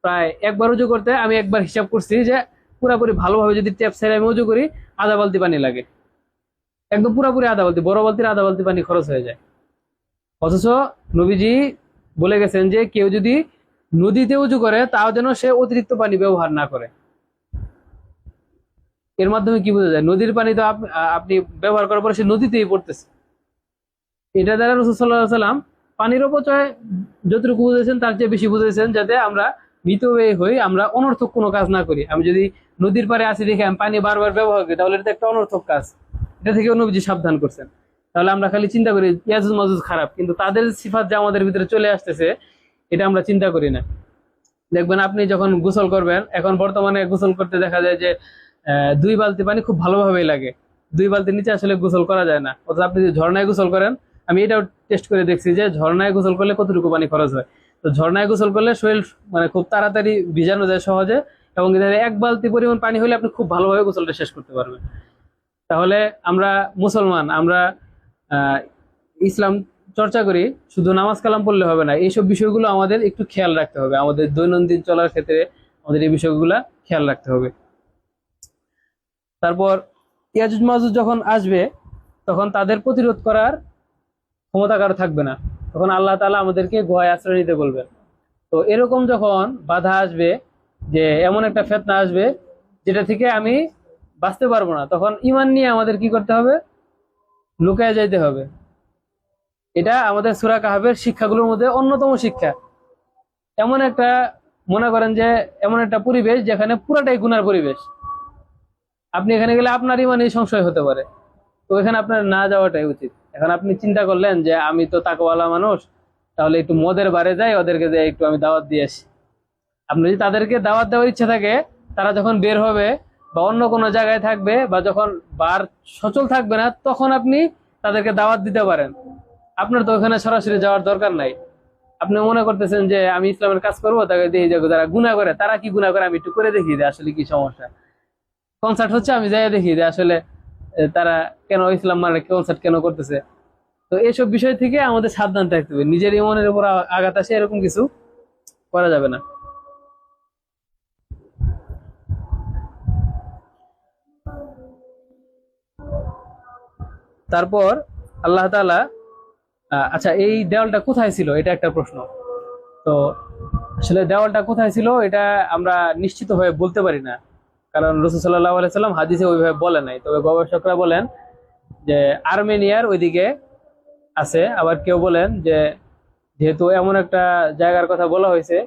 প্রায় একবার অজু করতে, আমি একবার হিসাব করছি যে পুরাপুরি ভালোভাবে যদি ট্যাপ ছেড়ে আমি অজু করি, আধা বালতি পানি লাগে, একদম পুরাপুরি আধা বালতি, বড় বালতির আধা বালতি পানি খরচ হয়ে যায়। অথচ নবীজি বলে গেছেন যে কেউ যদি নদীতে উজু করে তাও যেন সে অতিরিক্ত পানি ব্যবহার না করে। এর মাধ্যমে কি বোঝা যায়, নদীর পানি তো আপনি ব্যবহার করার পরে সে নদীতেই পড়তেছে। এটা দ্বারা রাসূল সাল্লাল্লাহু আলাইহি ওয়াসাল্লাম পানির অপচয় যতটুকু বুঝেছেন তার চেয়ে বেশি বুঝেছেন, যাতে আমরা মিতব্যয়ী হই, আমরা অনর্থক কোনো কাজ না করি। আমি যদি নদীর পাড়ে আসি দেখে আমি পানি বারবার ব্যবহার করি, তাহলে এটা একটা অনর্থক কাজ, এটা থেকে নবীজি সাবধান করছেন। তাহলে আমরা খালি চিন্তা করি ইয়াজুজ মাজুজ খারাপ, কিন্তু তাদের সিফাত যে আমাদের ভিতরে চলে আসতেছে এটা আমরা চিন্তা করি না। দেখবেন আপনি যখন গোসল করবেন, এখন বর্তমানে গোসল করতে দেখা যায় যে 2 বালতি পানি খুব ভালোভাবেই লাগে, 2 বালতির নিচে আসলে গোসল করা যায় না। অথচ আপনি যদি ঝর্ণায় গোসল করেন, আমি এটাও টেস্ট করে দেখছি যে ঝর্ণায় গোসল করলে কতটুকু পানি খরচ হয়। তো ঝর্ণায় গোসল করলে শরীর মানে খুব তাড়াতাড়ি ভিজানো যায় সহজে, এবং 1 বালতি পরিমাণ পানি হলে আপনি খুব ভালোভাবে গোসলটা শেষ করতে পারবেন। তাহলে আমরা মুসলমান, আমরা ইসলাম চর্চা করি, শুধু নামাজ কালাম পড়লে হবে না, এইসব বিষয়গুলো আমাদের একটু খেয়াল রাখতে হবে। আমাদের দৈনন্দিন চলার ক্ষেত্রে আমাদের এই বিষয়গুলো খেয়াল রাখতে হবে। তারপর ইয়াজুজ মাজুজ যখন আসবে, তখন তাদের প্রতিরোধ করার ক্ষমতা কারো থাকবে না, তখন আল্লাহ তাআলা আমাদেরকে গুহায় আশ্রয় নিতে বলবেন। তো এরকম যখন বাধা আসবে, যে এমন একটা ফিতনা আসবে যেটা থেকে আমি বাঁচতে পারবো না, তখন ঈমান নিয়ে আমাদের কি করতে হবে, লুকায় যাইতে হবে। এটা আমাদের সূরা কাহফের শিক্ষাগুলোর মধ্যে অন্যতম শিক্ষা। এমন একটা, মনে করেন যে এমন একটা পরিবেশ যেখানে পুরাটাই গুনার পরিবেশ, আপনি এখানে গেলে আপনার ইমানই সংশয় হতে পারে, তো এখানে আপনার না যাওয়াটাই উচিত। এখন আপনি চিন্তা করলেন যে আমি তো তাকওয়ালা মানুষ, তাহলে একটু মদের বারে যাই, ওদেরকে যাই একটু আমি দাওয়াত দিয়ে আসি। আপনি যদি তাদেরকে দাওয়াত দেওয়ার ইচ্ছা থাকে, তারা যখন বের হবে বা অন্য কোনো জায়গায় থাকবে, বা যখন বার সচল থাকবে না, তখন আপনি তাদেরকে দাওয়াত দিতে পারেন। আপনার তো ওখানে সরাসরি যাওয়ার দরকার নাই। আপনি মনে করতেছেন যে আমি ইসলামের কাজ করবো, তাকে দিয়ে যাবো, যারা গুনাহ করে, তারা কি গুনাহ করে আমি একটু করে দেখি যে আসলে কি সমস্যা। কনসার্ট হচ্ছে, আমি যাই দেখি যে আসলে তারা কেন ইসলাম মানে কনসার্ট কেন করতেছে। তো এইসব বিষয় থেকে আমাদের সাবধান থাকতে হবে, নিজের ইমানের উপর আঘাত আসে এরকম কিছু করা যাবে না। তারপর আল্লাহ তাআলা, আচ্ছা এই দেওয়ালটা কোথায় ছিল, এটা একটা প্রশ্ন। তো আসলে দেওয়ালটা কোথায় ছিল এটা আমরা নিশ্চিত হয়ে বলতে পারি না, কারণ রাসূল সাল্লাল্লাহু আলাইহি সাল্লাম হাদিসে ওইভাবে বলে নাই। তবে গবেষকরা বলেন যে আর্মেনিয়ার ওইদিকে আছে, আবার কেউ বলেন যে যেহেতু এমন একটা জায়গার কথা বলা হয়েছে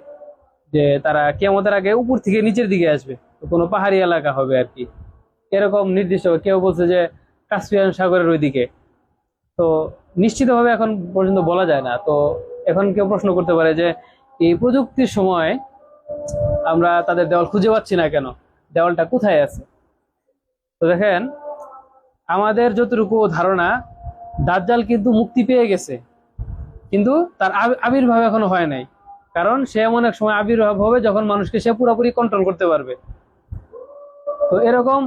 যে তারা কিয়ামতের আগে উপর থেকে নিচের দিকে আসবে, তো কোনো পাহাড়ি এলাকা হবে আর কি, এরকম নির্দিষ্ট। কেউ বলছে যে কাস্পিয়ান সাগরের ওইদিকে। তো নিশ্চিতভাবে এখন পর্যন্ত বলা যায় না। তো এখন কেউ প্রশ্ন করতে পারে যে এই প্রযুক্তির সময় আমরা তাদের দেওয়াল খুঁজে পাচ্ছি না কেন, দেওয়ালটা কোথায় আছে? তো দেখেন, আমাদের যতটুকু ধারণা, দাজ্জাল কিন্তু মুক্তি পেয়ে গেছে, কিন্তু তার আবির্ভাব এখনো হয় নাই। কারণ সে এমন এক সময় আবির্ভাব হবে যখন মানুষকে সে পুরোপুরি কন্ট্রোল করতে পারবে। তো এরকম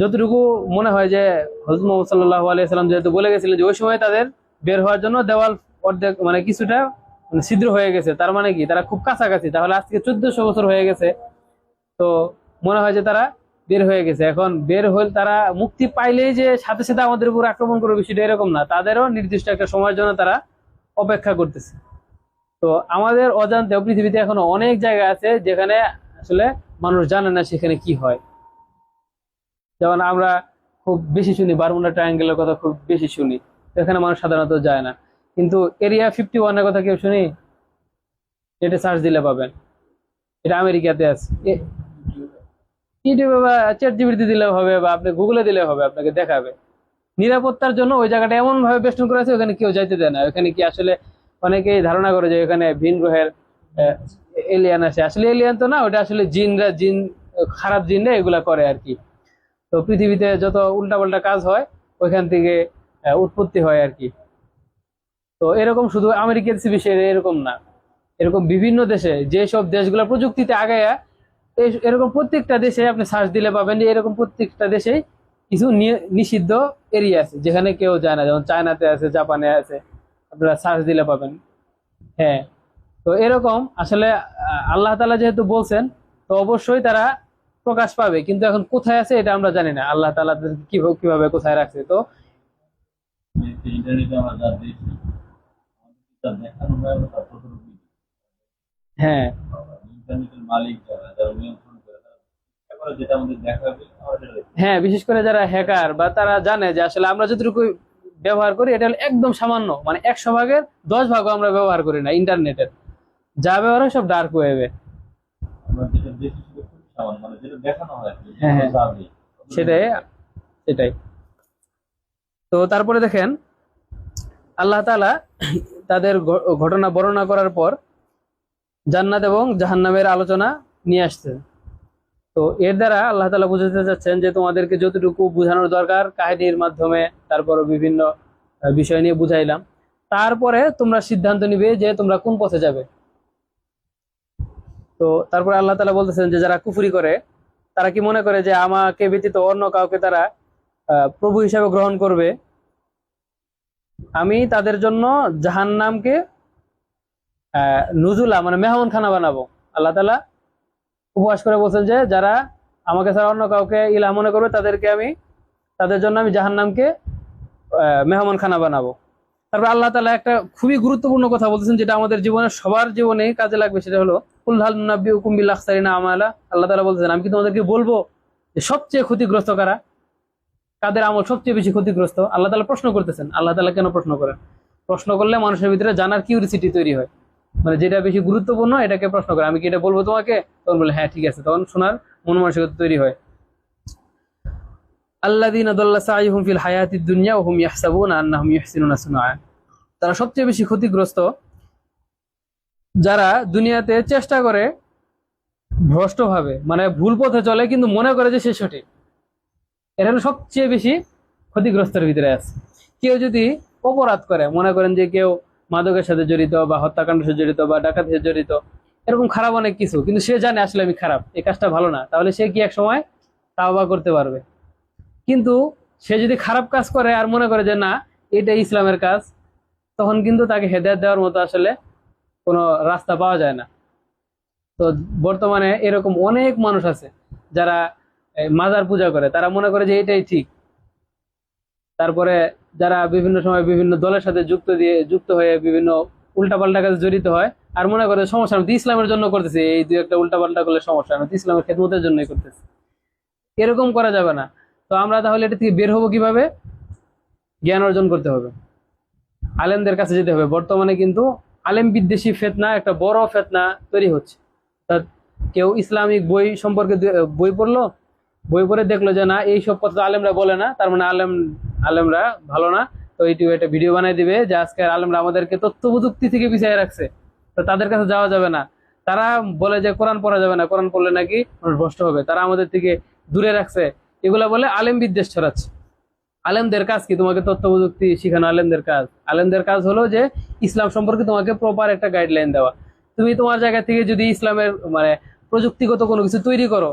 যতটুকু মনে হয় যে হযরত মুহাম্মদ সাল্লাল্লাহু আলাইহি সাল্লাম যেহেতু বলে গেছিলেন যে ওই সময় তাদের বের হওয়ার জন্য দেওয়াল অর্ধেক মানে কিছুটা ছিদ্র হয়ে গেছে, তার মানে কি তারা খুব কাছাকাছি, তাহলে আজকে 1400 বছর হয়ে গেছে। তো মনে হয় যে তারা বের হয়ে গেছে। এখন বের হলে তারা মুক্তি পাইলেই যে সাথে সাথে আমাদের উপর আক্রমণ করবে বিষয়টা এরকম না, তাদেরও নির্দিষ্ট একটা সময়ের জন্য তারা অপেক্ষা করতেছে। তো আমাদের অজান্তে পৃথিবীতে এখনো অনেক জায়গা আছে যেখানে আসলে মানুষ জানে না সেখানে কি হয়। যেমন আমরা খুব বেশি শুনি বারমুডা ট্রায়াঙ্গেলের কথা, খুব বেশি শুনি, এখানে মানুষ সাধারণত যায় না। কিন্তু এরিয়া 51-এর কথা কেউ শুনি? এটা সার্চ দিলে পাবেন, এটা আমেরিকাতে আছে। ইউটিউবে বা চ্যাট জিপিটি দিলে হবে, বা আপনি গুগলে দিলে হবে, আপনাকে দেখাবে। নিরাপত্তার জন্য ওই জায়গাটা এমন ভাবে বেষ্টন করা আছে, ওখানে কেউ যাইতে দেয় না। ওখানে কি আসলে অনেকেই ধারণা করে যে এখানে ভিন গ্রহের এলিয়ান আছে, আসলে এলিয়ান তো না, ওটা আসলে জিন, খারাপ জিনরা এগুলা করে আর কি। তো পৃথিবীতে যত উল্টাপাল্টা কাজ হয় ওইখান থেকে উৎপত্তি হয় আর কি। তো এরকম শুধু আমেরিকার বিষয়ে এরকম না, এরকম বিভিন্ন দেশে যেসব দেশগুলো প্রযুক্তিতে আগায়া এরকম প্রত্যেকটা দেশে আপনি সার্চ দিলে পাবেন যে এরকম প্রত্যেকটা দেশেই কিছু নিষিদ্ধ এরিয়া আছে যেখানে কেউ যায় না, যেমন চায়নাতে আছে, জাপানে আছে, আপনারা সার্চ দিলে পাবেন। হ্যাঁ, তো এরকম আসলে আল্লাহ তাআলা যেহেতু বলছেন, তো অবশ্যই তারা প্রকাশ পাবে, কিন্তু এখন কোথায় আছে এটা আমরা জানি না, আল্লাহ তাআলা কিভাবে কিভাবে কোথায় রাখছে। তো ইন্টারনেটে আমরা যা দেখি, আমাদের যা দেখানো হয় আমরা তার ততটুকু হ্যাঁ, ইন্টারনেটের মালিক যারা, যারা নিয়ন্ত্রণ করে, তারা চেষ্টা করে যেটা আমাদের দেখাবে আমরা সেটা দেখি। হ্যাঁ, বিশেষ করে যারা হ্যাকার বা তারা জানে যে আসলে আমরা যতটুকু ব্যবহার করি এটা হলো একদম সামান্য, মানে 100 ভাগের 10 ভাগও আমরা ব্যবহার করি না ইন্টারনেটের, যা ব্যবহার হয় সব ডার্ক ওয়েবে। আমরা যেটা দেখি সেটা খুবই সামান্য, মানে যেটা দেখানো হয় আর কি, হ্যাঁ, আমরা হ্যাঁ, যা দেখি সেটাই সেটাই। তো তারপরে দেখেন আল্লাহ তাআলা তাদের ঘটনা বর্ণনা করার পর জান্নাত এবং জাহান্নামের আলোচনা নিয়ে আসছে। তো এর দ্বারা আল্লাহ তাআলা বুঝাতে চাচ্ছেন যে তোমাদেরকে যতটুকু বোঝানোর দরকার কাহিনীর মাধ্যমে, তারপর বিভিন্ন বিষয় নিয়ে বুঝাইলাম, তারপরে তোমরা সিদ্ধান্ত নিবে যে তোমরা কোন পথে যাবে। তো তারপরে আল্লাহ তাআলা বলতেছেন যে যারা কুফরি করে তারা কি মনে করে যে আমাকে ব্যতীত অন্য কাউকে তারা প্রভু হিসাবে গ্রহণ করবে, আমি তাদের জন্য জাহান্নামকে নুজুলা মানে মেহমান খানা বানাবো। আল্লাহ তাআলা উপহাস করে বলছেন যে যারা আমাকে ছাড়া অন্য কাউকে ইলাহ মনে করবে তাদের জন্য আমি জাহান্নামকে মেহমান খানা বানাবো। তারপর আল্লাহ তাআলা একটা খুবই গুরুত্বপূর্ণ কথা বলতেছেন যেটা আমাদের জীবনে সবার জীবনে কাজে লাগবে, সেটা হলো কুল হাল নুনাব্বিউকুম বিল আখসারিনা আমালা। আল্লাহ তাআলা বলতেছেন আমি কি তোমাদেরকে বলবো যে সবচেয়ে ক্ষতিগ্রস্ত কারা, কাদের আমল সবচেয়ে বেশি ক্ষতিগ্রস্ত। আল্লাহ তাআলা প্রশ্ন করতেছেন। আল্লাহ তাআলা কেন প্রশ্ন করেন? প্রশ্ন করলে মানুষের ভিতরে জানার কিউরিসিটি তৈরি হয়, মানে যেটা বেশি গুরুত্বপূর্ণ এটাকে প্রশ্ন করে, আমি কি এটা বলবো তোমাকে? তখন বলে হ্যাঁ ঠিক আছে, তখন শোনার মন মানসিকতা তৈরি হয়। আল্লাযীনা দাল্লা সাইয়ুহুম ফিল হায়াতিদ দুনিয়া ওয়া হুম ইয়াহসাবুনা আন্নাহুম ইউহসিনুনা সুনআ। তারা সবচেয়ে বেশি ক্ষতিগ্রস্ত যারা দুনিয়াতে চেষ্টা করে ভ্রষ্টভাবে, মানে ভুল পথে চলে কিন্তু মনে করে যে সে সঠিক, এরা হলো সবচেয়ে বেশি ক্ষতিগ্রস্তের ভিতরে আছে। কেউ যদি অপরাধ করে, মনে করেন যে কেউ মাদকের সাথে জড়িত বা হত্যাকাণ্ডের সাথে জড়িত বা ডাকাতির সাথে জড়িত, এরকম খারাপ অনেক কিছু, কিন্তু সে জানে আসলে আমি খারাপ, এই কাজটা ভালো না, তাহলে সে কি এক সময় তাওবা করতে পারবে। কিন্তু সে যদি খারাপ কাজ করে আর মনে করে যে না এটা ইসলামের কাজ, তখন কিন্তু তাকে হেদায়েত দেওয়ার মতো আসলে কোনো রাস্তা পাওয়া যায় না। তো বর্তমানে এরকম অনেক মানুষ আছে যারা মাজার পূজা করে, তারা মনে করে যে এটাই ঠিক। তারপরে যারা বিভিন্ন সময় বিভিন্ন দলের সাথে যুক্ত হয়ে বিভিন্ন উল্টাপাল্টা কাজে জড়িত হয় আর মনে করে সমস্যা আমি তো ইসলামের জন্য করতেছি, এই দুই একটা উল্টাপাল্টা করলে সমস্যা, আমি তো ইসলামের খেদমতের জন্যই করতেছি। এরকম করা যাবে না। তো আমরা তাহলে এটা থেকে বের হবো কিভাবে? জ্ঞান অর্জন করতে হবে, আলেমদের কাছে যেতে হবে। বর্তমানে কিন্তু আলেম বিদ্বেষী ফেতনা একটা বড় ফেতনা তৈরি হচ্ছে। তা কেউ ইসলামিক বই সম্পর্কে বই পড়লো, বই পড়ে দেখলো যে না এইসব কথা আলেমরা বলে না, তার মানে আলেমরা ভালো না। তো ইউটিউবে একটা ভিডিও বানাই দিবে যে আজকের আলেমরা আমাদেরকে তথ্য প্রযুক্তি থেকে পিছিয়ে রাখছে, তো তাদের কাছে যাওয়া যাবে না। তারা বলে যে কোরআন পড়া যাবে না, কোরআন পড়লে নাকি মানুষ ভ্রষ্ট হবে, তারা আমাদের থেকে দূরে রাখছে, এগুলা বলে আলেম বিদ্বেষ ছড়াচ্ছে। আলেমদের কাজ কি? তোমাকে তথ্য প্রযুক্তি শিখানো আলেমদের কাজ। আলেমদের কাজ হলো যে ইসলাম সম্পর্কে তোমাকে প্রপার একটা গাইডলাইন দেওয়া। তুমি তোমার জায়গা থেকে যদি ইসলামের মানে প্রযুক্তিগত কোনো কিছু তৈরি করো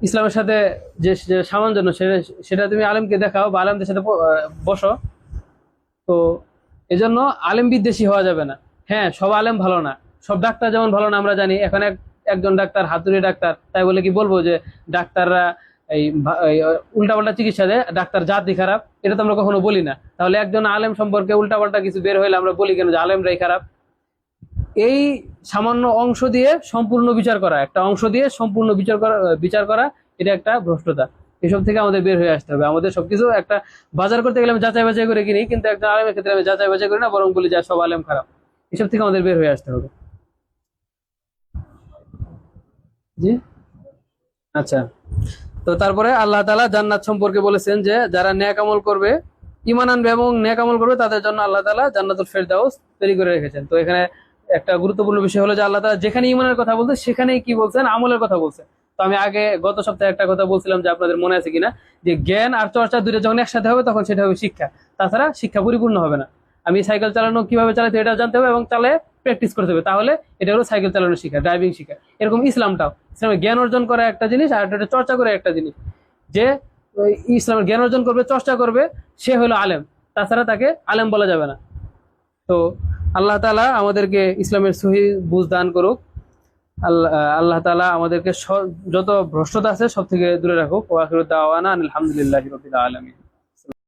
ইসলামের সাথে যে যে সামঞ্জস্য, সেটা তুমি আলেমকে দেখাও বা আলেমদের সাথে বসো। তো এজন্য আলেম বিদ্বেষী হওয়া যাবে না। হ্যাঁ, সব আলেম ভালো না, সব ডাক্তার যেমন ভালো না আমরা জানি। এখন একজন ডাক্তার হাতুড়ি ডাক্তার, তাই বলে কি বলবো যে ডাক্তাররা এই উল্টাপাল্টা চিকিৎসা দেয়, ডাক্তার জাতি খারাপ? এটা তো আমরা কখনো বলি না। তাহলে একজন আলেম সম্পর্কে উল্টাপাল্টা কিছু বের হইলে আমরা বলি কেন যে আলেমরাই খারাপ? এই সামান্য অংশ দিয়ে সম্পূর্ণ বিচার করা, একটা অংশ দিয়ে সম্পূর্ণ বিচার করা এটা একটা ভ্রষ্টতা। এসব থেকে আমাদের বের হয়ে আসতে হবে। আমাদের সবকিছু একটা বাজার করতে গেলে আমি যাচাই বাছাই করে কিনি, কিন্তু একটা আলেমের ক্ষেত্রে আমি যাচাই বাছাই করি না, বরং বলি যে সব আলেম খারাপ। এসব থেকে আমাদের বের হয়ে আসতে হবে। জি, আচ্ছা। তো তারপরে আল্লাহ তাআলা জান্নাত সম্পর্কে বলেছেন যে যারা নেক আমল করবে ঈমান আনবে এবং নেক আমল করবে তাদের জন্য আল্লাহ তাআলা জান্নাতুল ফেরদাউস তৈরি করে রেখেছেন। তো এখানে একটা গুরুত্বপূর্ণ বিষয় হলো যে আল্লাহ তাআলা যেখানে ঈমানের কথা বলছে সেখানেই কি বলছেন, আমলের কথা বলছেন। তো আমি আগে গত সপ্তাহে একটা কথা বলছিলাম যে আপনাদের মনে আছে কিনা, যে জ্ঞান আর চর্চা দুটো যখন একসাথে হবে তখন সেটা হবে শিক্ষা, তাছাড়া শিক্ষা পরিপূর্ণ হবে না। আমি সাইকেল চালানো কিভাবে চালাতে এটা জানতে হবে এবং চালে প্র্যাকটিস করতে হবে, তাহলে এটা হলো সাইকেল চালানো শিক্ষা, ড্রাইভিং শিক্ষা। এরকম ইসলামটাও, ইসলামের জ্ঞান অর্জন করা একটা জিনিস আর এটা চর্চা করা একটা জিনিস। যে ওই ইসলামের জ্ঞান অর্জন করবে, চর্চা করবে, সে হলো আলেম, তাছাড়া তাকে আলেম বলা যাবে না। তো আল্লাহ তাআলা আমাদেরকে ইসলামের সহি বুঝ দান করুক। আল্লাহ আল্লাহ তাআলা আমাদেরকে যত ভ্রষ্টতা আছে সব থেকে দূরে রাখুক। ওয়া আখিরু দাওয়ানা আলহামদুলিল্লাহি রাব্বিল আলামিন।